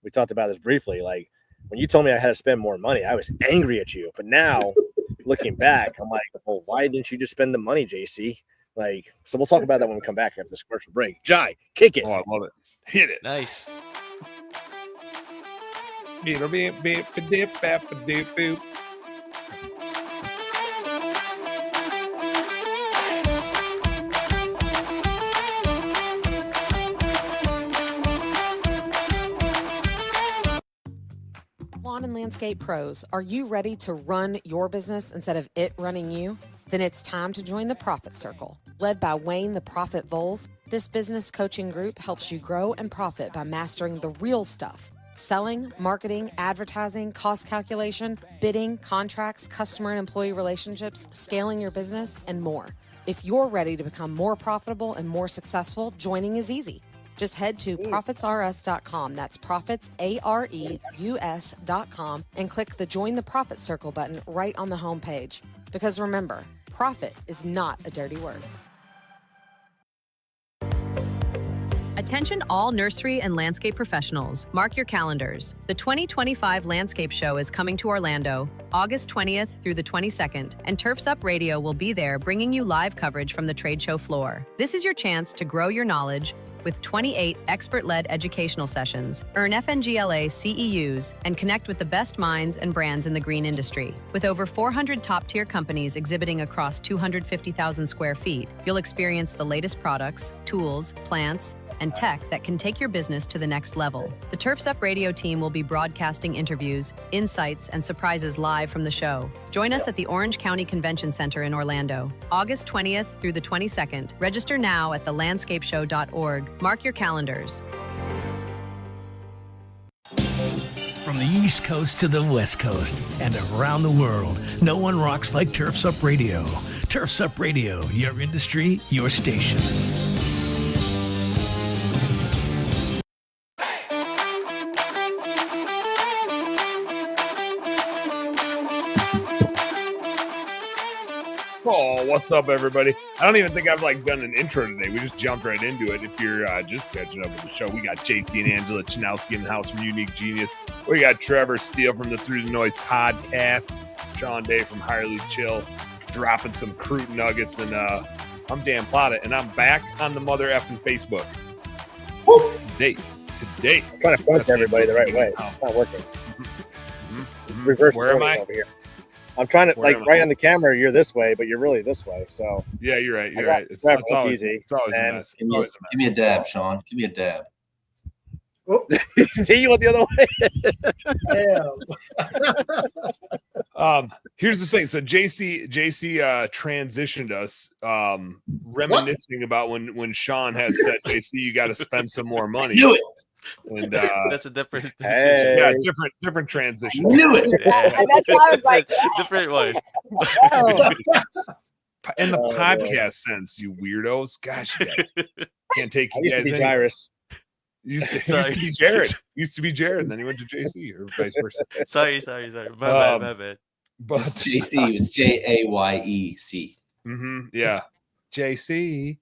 We talked about this briefly. Like when you told me I had to spend more money, I was angry at you. But now, looking back, I'm like, well, why didn't you just spend the money, JC? Like, so we'll talk about that when we come back after this commercial break. Jai, kick it. Oh, I love it. Hit it. Nice. Lawn and Landscape Pros, are you ready to run your business instead of it running you? Then it's time to join the Profit Circle. Led by Wayne the Profit Voles, this business coaching group helps you grow and profit by mastering the real stuff. Selling, marketing, advertising, cost calculation, bidding, contracts, customer and employee relationships, scaling your business, and more. If you're ready to become more profitable and more successful, joining is easy. Just head to profitsrs.com. That's profitsareus.com and click the Join the Profit Circle button right on the homepage. Because remember, profit is not a dirty word. Attention all nursery and landscape professionals. Mark your calendars. The 2025 Landscape Show is coming to Orlando, August 20th through the 22nd, and Turfs Up Radio will be there bringing you live coverage from the trade show floor. This is your chance to grow your knowledge with 28 expert-led educational sessions, earn FNGLA CEUs, and connect with the best minds and brands in the green industry. With over 400 top-tier companies exhibiting across 250,000 square feet, you'll experience the latest products, tools, plants, and tech that can take your business to the next level. The Turfs Up Radio team will be broadcasting interviews, insights, and surprises live from the show. Join us at the Orange County Convention Center in Orlando, August 20th through the 22nd. Register now at thelandscapeshow.org. Mark your calendars. From the East Coast to the West Coast and around the world, no one rocks like Turfs Up Radio. Turfs Up Radio, your industry, your station. Oh, what's up, everybody? I don't even think I've done an intro today. We just jumped right into it. If you're just catching up with the show, we got JC and Angela Chinowski in the house from Unique Genius. We got Trevor Steele from the Through the Noise podcast. Sean Day from Hirely Chill, dropping some crude nuggets. And I'm Dan Plata, and I'm back on the mother effing Facebook. Woo! Today. I'm trying to point everybody the right way. It's not working. It's reverse. Where am I? Over here. I'm trying to right on the camera. You're this way, but you're really this way. So yeah, you're right. It's always easy. It's always a mess. Give me a dab, Sean. Give me a dab. Oh. See, you went the other way. Here's the thing. So JC transitioned us, reminiscing about when Sean had said, JC, you got to spend some more money. Knew it. And That's a different Hey. yeah, different transition. Knew it. Yeah. That's why I was like, different one. oh. In the Oh, podcast sense, you weirdos. Gosh, you guys can't take I you used to guys be anywhere. Jairus. Used to Sorry. be Jared. Used to be Jared, and then he went to JC or vice versa. Sorry. My bad. But It's JC. It's JAYEC. yeah, JC.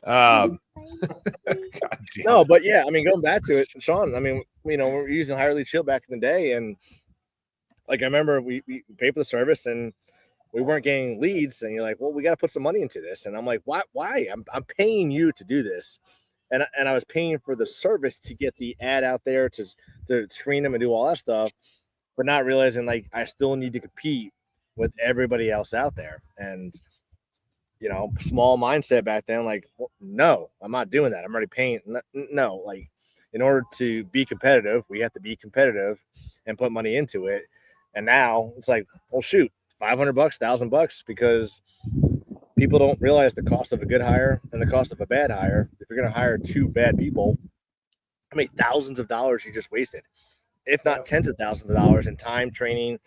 God damn. No, but yeah, I mean, going back to it, Sean, I mean, we're using Hire Lead Shield back in the day, and like I remember we paid for the service and we weren't getting leads, and you're like, well, we got to put some money into this, and I'm like, why? I'm paying you to do this, and I was paying for the service to get the ad out there to screen them and do all that stuff, but not realizing like I still need to compete with everybody else out there, and small mindset back then, like, well, no, I'm not doing that. I'm already paying. No, like, in order to be competitive, we have to be competitive and put money into it. And now it's like, well, shoot, $500, $1,000, because people don't realize the cost of a good hire and the cost of a bad hire. If you're going to hire two bad people, how many thousands of dollars you just wasted, if not tens of thousands of dollars in time, training.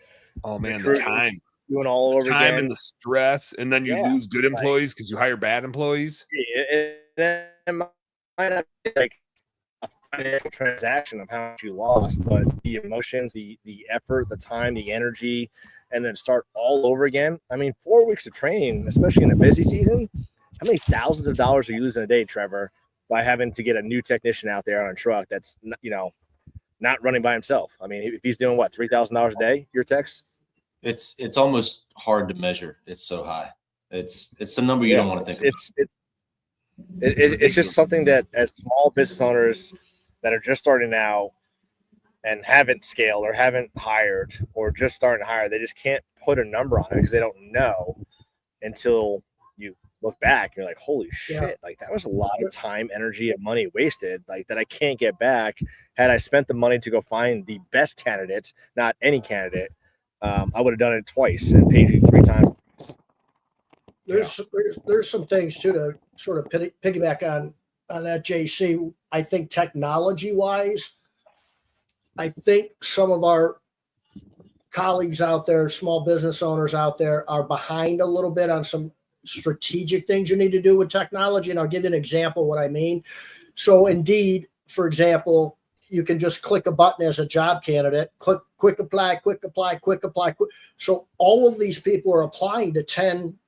Oh man, the time. Doing all over time again. And the stress, and then you lose good employees because you hire bad employees. It might not be like a financial transaction of how much you lost, but the emotions, the effort, the time, the energy, and then start all over again. I mean, 4 weeks of training, especially in a busy season, how many thousands of dollars are you losing a day, Trevor, by having to get a new technician out there on a truck that's not running by himself? I mean, if he's doing what, $3,000 a day, your techs? It's almost hard to measure. It's so high. It's a number you don't want to think about. It's just something that, as small business owners that are just starting out and haven't scaled or haven't hired or just starting to hire, they just can't put a number on it because they don't know until you look back. You're like, holy shit, like that was a lot of time, energy, and money wasted, like that I can't get back had I spent the money to go find the best candidates, not any candidate. I would have done it twice and paid you 3 times. There's some things too to sort of piggyback on that, JC. I think technology wise, I think some of our colleagues out there, small business owners out there, are behind a little bit on some strategic things you need to do with technology. And I'll give you an example of what I mean. So Indeed, for example, you can just click a button as a job candidate, click quick apply. So all of these people are applying to 10,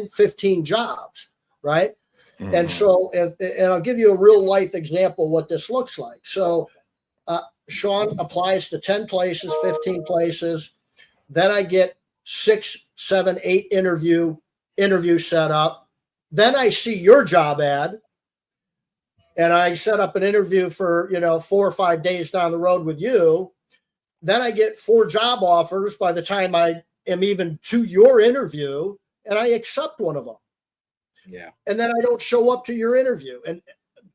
15 jobs, right? Mm-hmm. And so, and I'll give you a real life example of what this looks like. So Sean applies to 10 places, 15 places. Then I get 6, 7, 8 interviews set up. Then I see your job ad. And I set up an interview for, 4 or 5 days down the road with you. Then I get 4 job offers by the time I am even to your interview, and I accept one of them. Yeah. And then I don't show up to your interview. And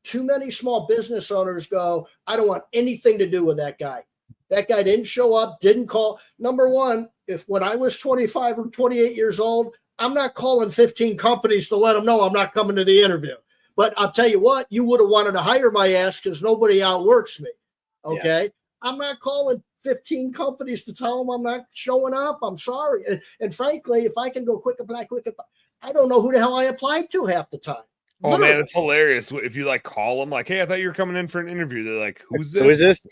too many small business owners go, I don't want anything to do with that guy. That guy didn't show up, didn't call. Number one, when I was 25 or 28 years old, I'm not calling 15 companies to let them know I'm not coming to the interview. But I'll tell you what, you would have wanted to hire my ass because nobody outworks me. Okay. Yeah. I'm not calling 15 companies to tell them I'm not showing up. I'm sorry. And frankly, if I can go quick apply, I don't know who the hell I applied to half the time. Oh man, it's hilarious. If you call them hey, I thought you were coming in for an interview. They're like, who's this? Who is this?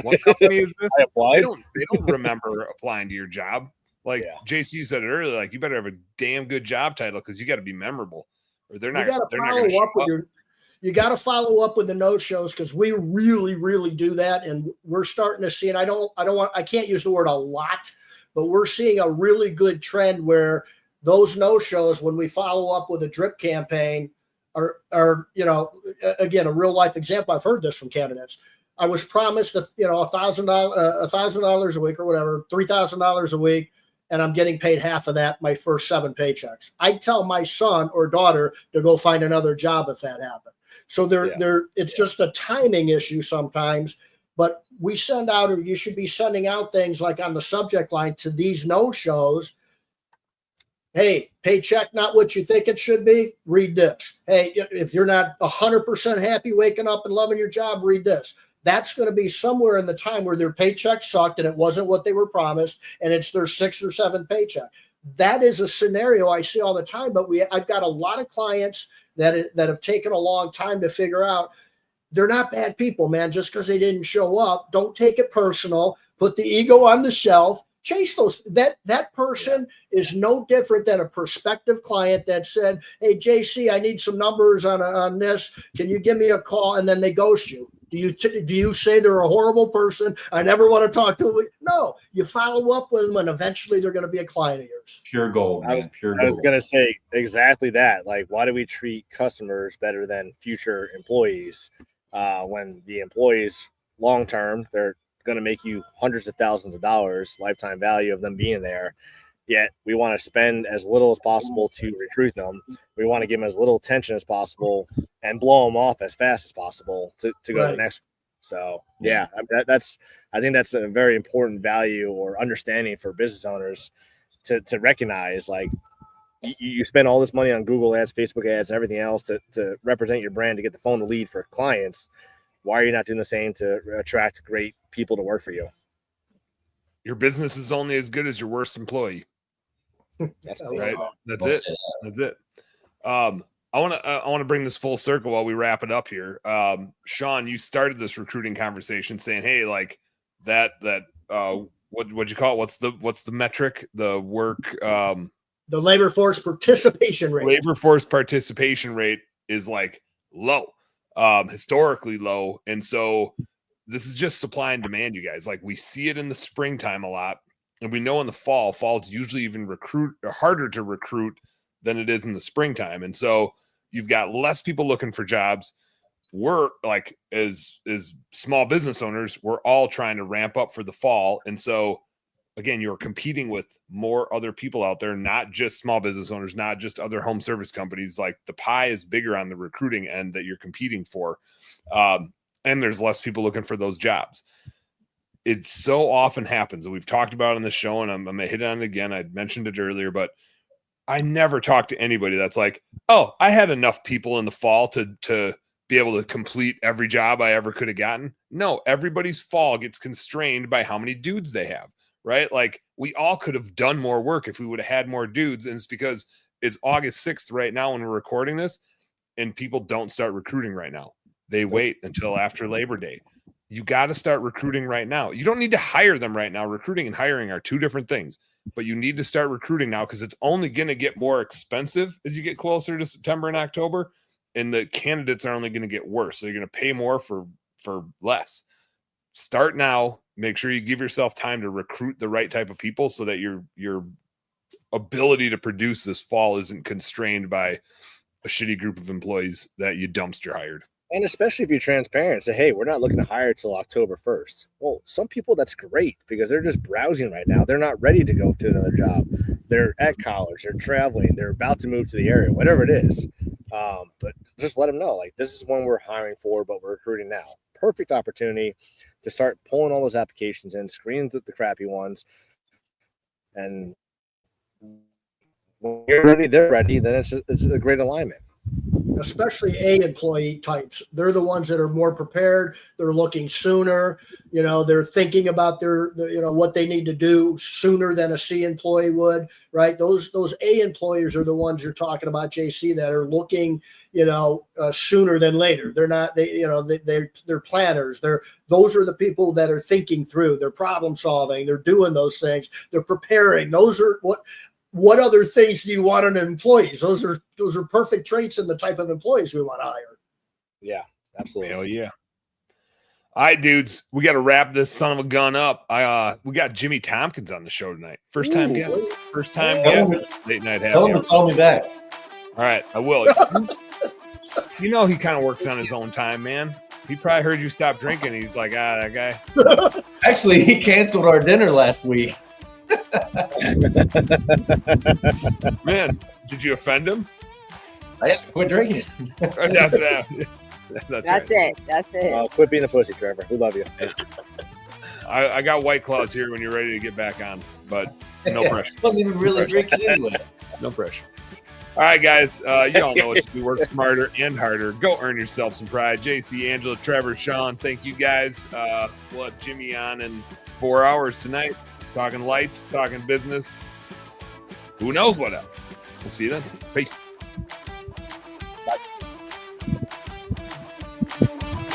What company is this? I applied. They don't remember applying to your job. JC said it earlier, you better have a damn good job title because you got to be memorable. Or they're not. You got to follow up with the no-shows because we really, really do that, and we're starting to see. And I can't use the word a lot, but we're seeing a really good trend where those no-shows, when we follow up with a drip campaign, are again a real life example. I've heard this from candidates. I was promised $1,000 a week or whatever, $3,000 a week. And I'm getting paid half of that my first 7 paychecks. I'd tell my son or daughter to go find another job if that happened. So it's just a timing issue sometimes. But we send out, or you should be sending out things like on the subject line to these no-shows. Hey, paycheck not what you think it should be, read this. Hey, if you're not 100% happy waking up and loving your job, read this. That's going to be somewhere in the time where their paycheck sucked and it wasn't what they were promised, and it's their 6 or 7 paycheck. That is a scenario I see all the time, but I've got a lot of clients that have taken a long time to figure out. They're not bad people, man. Just because they didn't show up, don't take it personal. Put the ego on the shelf. Chase those. That person is no different than a prospective client that said, "Hey, JC, I need some numbers on this. Can you give me a call?" And then they ghost you. Do you say they're a horrible person? I never want to talk to them. No, you follow up with them, and eventually they're going to be a client of yours. Pure gold, man. Pure gold. I was going to say exactly that. Like, why do we treat customers better than future employees? When the employees long term, they're going to make you hundreds of thousands of dollars lifetime value of them being there. Yet we want to spend as little as possible to recruit them. We want to give them as little attention as possible and blow them off as fast as possible to go to the next. So yeah, I think that's a very important value or understanding for business owners to recognize. Like, you spend all this money on Google ads, Facebook ads, and everything else to represent your brand, to get the phone to lead for clients. Why are you not doing the same to attract great people to work for you? Your business is only as good as your worst employee. That's right. That's it. That's it. I want to bring this full circle while we wrap it up here. Sean, you started this recruiting conversation saying, "Hey, like that what'd you call it? What's the metric? The work the labor force participation rate. Labor force participation rate is like low, historically low. And so this is just supply and demand, you guys. Like, we see it in the springtime a lot. And we know in the fall's usually even harder to recruit than it is in the springtime. And so you've got less people looking for jobs. We're like, as small business owners, we're all trying to ramp up for the fall. And so again, you're competing with more other people out there, not just small business owners, not just other home service companies. Like, the pie is bigger on the recruiting end that you're competing for. And there's less people looking for those jobs. It so often happens, and we've talked about it on the show, and I'm going to hit on it again. I mentioned it earlier, but I never talk to anybody that's like, "Oh, I had enough people in the fall to be able to complete every job I ever could have gotten." No, everybody's fall gets constrained by how many dudes they have. Right? Like, we all could have done more work if we would have had more dudes. And it's because it's August 6th right now when we're recording this, and people don't start recruiting right now. They wait until after Labor Day. You got to start recruiting right now. You don't need to hire them right now. Recruiting and hiring are two different things, but you need to start recruiting now, because it's only going to get more expensive as you get closer to September and October, and the candidates are only going to get worse. So you're going to pay more for less. Start now. Make sure you give yourself time to recruit the right type of people so that your ability to produce this fall isn't constrained by a shitty group of employees that you dumpster hired. And especially if you're transparent, say, "Hey, we're not looking to hire till October 1st. Well, some people, that's great, because they're just browsing right now. They're not ready to go to another job. They're at college, they're traveling, they're about to move to the area, whatever it is. But just let them know, like, this is when we're hiring for, but we're recruiting now. Perfect opportunity to start pulling all those applications in, screening the crappy ones. And when you're ready, they're ready, then it's a great alignment. Especially A employee types. They're the ones that are more prepared. They're looking sooner. They're thinking about their what they need to do sooner than a C employee would, right? Those A employers are the ones you're talking about, JC, that are looking, sooner than later. They're not, they're planners. Those are the people that are thinking through. They're problem solving. They're doing those things. They're preparing. Those are what other things do you want in employees? Those are perfect traits in the type of employees we want to hire. Yeah, absolutely. Hell yeah. All right, dudes, we got to wrap this son of a gun up. We got Jimmy Tompkins on the show tonight. First time guest. Late night happy. Tell him to call me back. All right, I will. He kind of works on his own time, man. He probably heard you stop drinking. He's like, that guy. Actually, he canceled our dinner last week. Man, did you offend him? I quit drinking. That's right. it. That's it. Well, quit being a pussy, Trevor. We love you. I got White Claws here when you're ready to get back on, but no pressure. Wasn't even really drinking anyway. No pressure. All right, guys. You all know what to do. Work smarter and harder. Go earn yourself some pride. JC, Angela, Trevor, Sean, thank you guys. We'll have Jimmy on in 4 hours tonight. Talking lights, talking business. Who knows what else? We'll see you then. Peace.